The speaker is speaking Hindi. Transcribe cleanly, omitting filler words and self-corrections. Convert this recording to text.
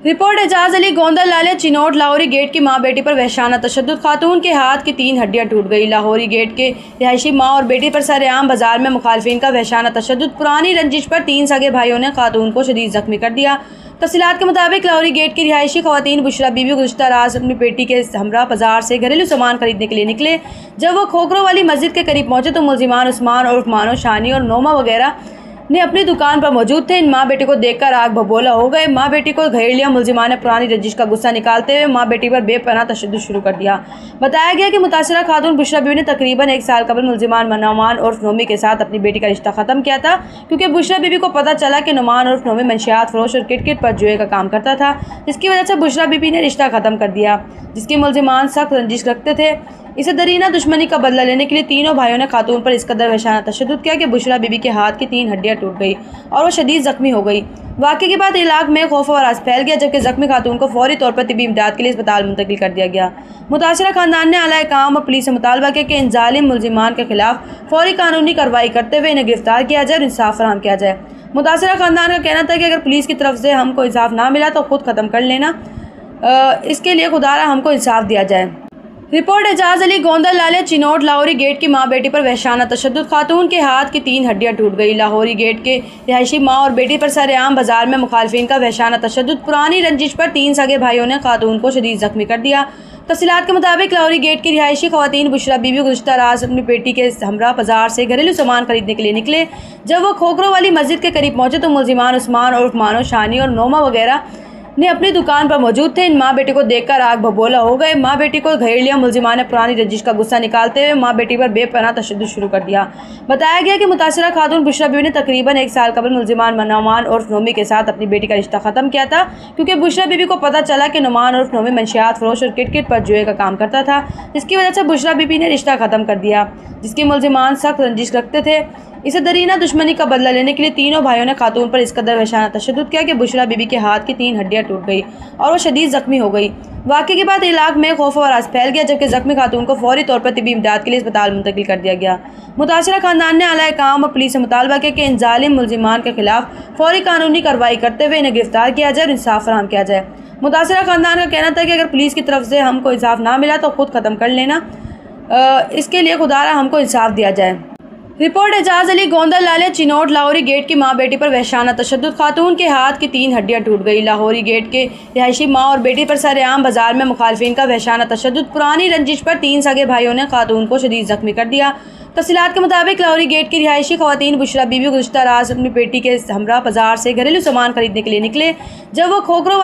रिपोर्ट एजाज अली गोंदा लालिया चिनोट लाहौरी गेट की मां बेटी पर वहशाना तशद्दुद। खातून के हाथ की 3 हड्डियां टूट गई। लाहौरी गेट के रिहायशी मां और बेटी पर सरेआम बाजार में मुखालफिन का वहशाना तशद्दुद। पुरानी रंजिश पर 3 सगे भाइयों ने खातून को शदीद जख्मी कर दिया। तफसीलात के मुताबिक लाहौरी गेट की रिहायशी खवातीन बुशरा बीबी गुज़श्ता रात अपनी बेटी के हमरा बाजार से घरेलू सामान खरीदने के लिए निकले। जब वो खोखरों वाली मस्जिद के करीब पहुंचे तो मुलजिमान उस्मान और मानो शानी और नोमा वगैरह ने अपनी दुकान पर मौजूद थे। इन माँ बेटी को देखकर आग बबोला हो गए। माँ बेटी को घेर लिया। मुलजिमान ने पुरानी रंजिश का गुस्सा निकालते हुए माँ बेटी पर बेपनाह तशद्दुद शुरू कर दिया। बताया गया कि मुतासरा खातून बुशरा बीबी ने तकरीबन 1 साल कबल मुलजिमान नौमान उर्फ नोमी के साथ अपनी बेटी का रिश्ता ख़त्म किया था, क्योंकि बुशरा बीबी को पता चला कि नौमान उर्फ नोमी मंशियात फरोश और किट पर जुए का काम करता था। इसकी वजह से बुशरा बीबी ने रिश्ता ख़त्म कर दिया, जिसकी मुलजिमान सख्त रंजिश रखते थे। इसे दरीना दुश्मनी का बदला लेने के लिए तीनों भाइयों ने खातून पर इस कदर वहशाना तशद्दुद किया कि बुशरा बीबी के हाथ की 3 हड्डियां टूट गई और वो शदीद जख्मी हो गई। वाक़े के बाद इलाके में खौफ और राज फैल गया, जबकि जख्मी खातून को फौरी तौर पर तिब्बी इमदाद के लिए अस्पताल मुंतकिल कर दिया गया। मुतासरा खानदान ने आला काम और पुलिस से मुतालबा किया कि इन जालिम मुलजिमान के खिलाफ फौरी कानूनी कार्रवाई करते हुए इन्हें गिरफ्तार किया जाए और इंसाफ फराहम किया जाए। मुतासरा खानदान का कहना था कि अगर पुलिस की तरफ से हमको इंसाफ ना मिला तो खुद ख़त्म कर लेना, इसके लिए खुदारा हमको इंसाफ दिया जाए। रिपोर्ट एजाज अली गोंदा लालिया चिनोट लाहौरी गेट की मां बेटी पर वहशाना तशद्दुद। खातून के हाथ की 3 हड्डियां टूट गई। लाहौरी गेट के रिहायशी मां और बेटी पर सरेआम बाजार में मुखालफिन का वहशाना तशद्दुद। पुरानी रंजिश पर 3 सगे भाइयों ने खातून को शदीद जख्मी कर दिया। तफसीलात के मुताबिक लाहौरी गेट की रिहायशी खवातीन बुशरा बीबी गुज़श्ता रात अपनी बेटी के हमरा बाजार से घरेलू सामान खरीदने के लिए निकले। जब वो खोखरों वाली मस्जिद के करीब पहुंचे तो मुलजिमान उस्मान और मानो शानी और नोमा वगैरह ने अपनी दुकान पर मौजूद थे। इन माँ बेटी को देखकर आग बबोला हो गए। माँ बेटी को घेर लिया। मुलजिमान ने पुरानी रंजिश का गुस्सा निकालते हुए माँ बेटी पर बेपनाह तशद्दुद शुरू कर दिया। बताया गया कि मुतासरा खातून बुशरा बीबी ने तकरीबन 1 साल कबल मुलजिमान नौमान उर्फ नोमी के साथ अपनी बेटी का रिश्ता ख़त्म किया था, क्योंकि बुशरा बीबी को पता चला कि नौमान उर्फ नोमी मंशियात फरोश और किट पर जुए का काम करता था। इसकी वजह से बुशरा बीबी ने रिश्ता ख़त्म कर दिया, जिसकी मुलजिमान सख्त रंजिश रखते थे। इसे दरीना दुश्मनी का बदला लेने के लिए तीनों भाइयों ने खातून पर इस कदर वहशाना तशद्दुद किया कि बुशरा बीबी के हाथ की 3 हड्डियां टूट गई और वो शदीद जख्मी हो गई। वाक़े के बाद इलाके में खौफ और राज फैल गया, जबकि जख्मी खातून को फौरी तौर पर तिब्बी इमदाद के लिए अस्पताल मुंतकिल कर दिया गया। मुतासरा खानदान ने आला काम और पुलिस से मुतालबा किया कि इन जालिम मुलजिमान के खिलाफ फौरी कानूनी कार्रवाई करते हुए इन्हें गिरफ्तार किया जाए और इंसाफ फराहम किया जाए। मुतासरा खानदान का कहना था कि अगर पुलिस की तरफ से हमको इंसाफ ना मिला तो खुद ख़त्म कर लेना, इसके लिए खुदारा हमको इंसाफ दिया जाए। रिपोर्ट एजाज अली गोंदा लालिया चिनोट लाहौरी गेट की मां बेटी पर वहशाना तशद्दुद। खातून के हाथ की 3 हड्डियां टूट गई। लाहौरी गेट के रिहायशी मां और बेटी पर सरेआम बाजार में मुखालफिन का वहशाना तशद्दुद। पुरानी रंजिश पर 3 सगे भाइयों ने खातून को शदीद जख्मी कर दिया। तफसीलात के मुताबिक लाहौरी गेट की रिहायशी खवातीन बुशरा बीबी गुज़श्ता रात अपनी बेटी के हमरा बाजार से घरेलू सामान खरीदने के लिए निकले। जब वो खोखरों